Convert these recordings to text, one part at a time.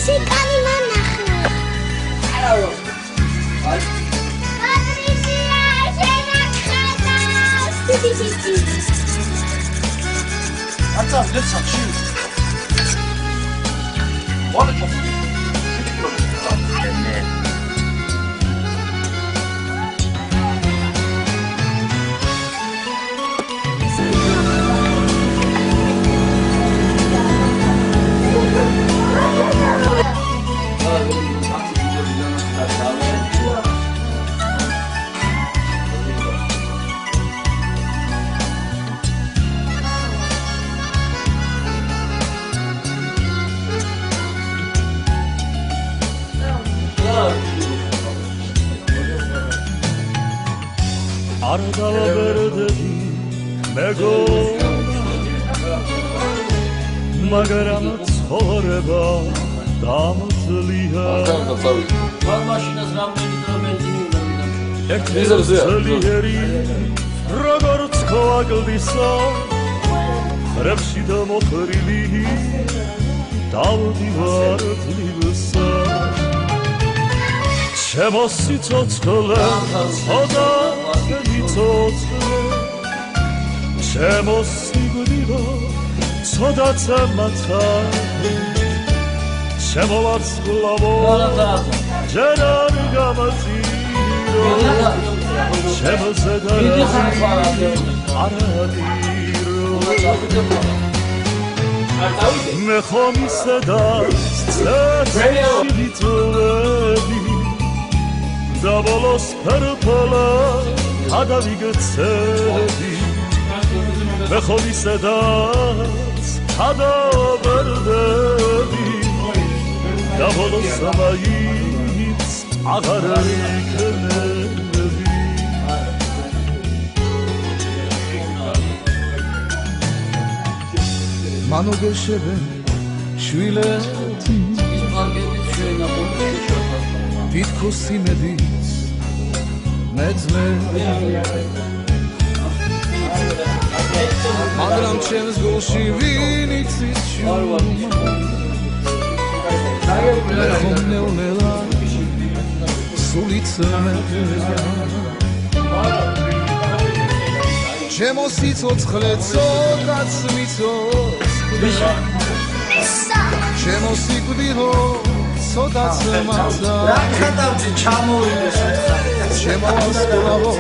Sikani manachna. Hello. Hatta bir saçıyor. Var çok. Ardala verdi mego Magaram ცხოვრება დამძლია Var maşinas rameni benzini ეკლიერი როგორც ქვაგლისა ხრებში და მოხრილი დავდივარ თლივსა ჩემო სიცოცხლე ცოდა სიცოცხლე ჩემო სიკვდილო ცოდა წამაცა ჩემო ვარსკვლავო ჯერ არ გამაზირო ჩემო ზედარი არადირო მე ხომ ისედა წესი ვიწოვები და ბოლოს ფერფლა გადავიგცები მე ხომ ისედაც გადავერდები და ბოლოს მაინც აღარ იქნები მანოგეშებენ შვილეთი თითქოს იმედიც მეძმე მაგრამ ჩემს გულში ვინ იცის შურმა მე ხომ ნეულა სული წმედა ჩემო სიცოცხლე ცოტაც მიცოცხლე ჩემო სიკვდილო ცოტაც მაცა რა ხატავდი ჩამოვიდეს ჩემო ვარსკვლავო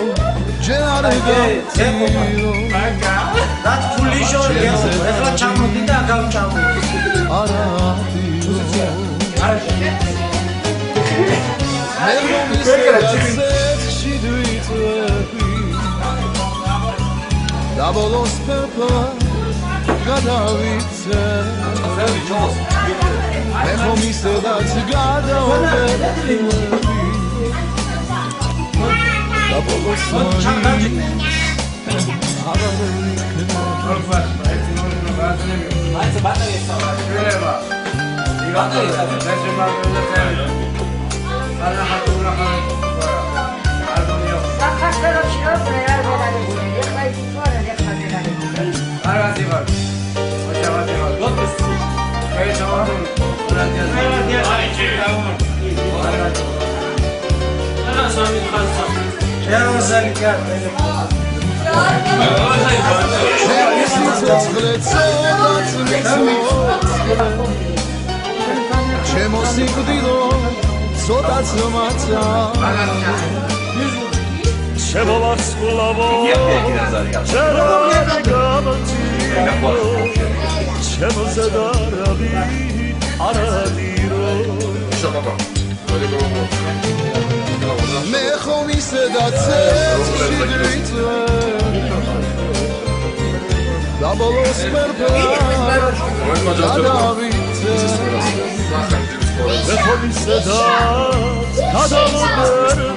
ჯერ არ გამწირო და ფული ჟორია ეხლა ჩამოდი და გამჩამოდი არადირო მე მომისერაცეთ შვიდვიწევი და ბოლოს ფერფლა გადავიქცე მე მომისერაც გადავერდები და ბოლოს ჩემო სიკვდილო ცოტაც მაცა ჩემო ვარსკვლავო ჯერ არ გამწირო ჩემო ზედარი არადირო მე ხომ ისედაც შვიდვიწევი და ბოლოს ფერფლა გადავიქცე მე ხომ ისედაც გადავერდები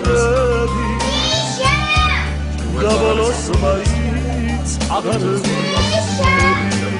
და ბოლოს მაინც აღარ ვიქცები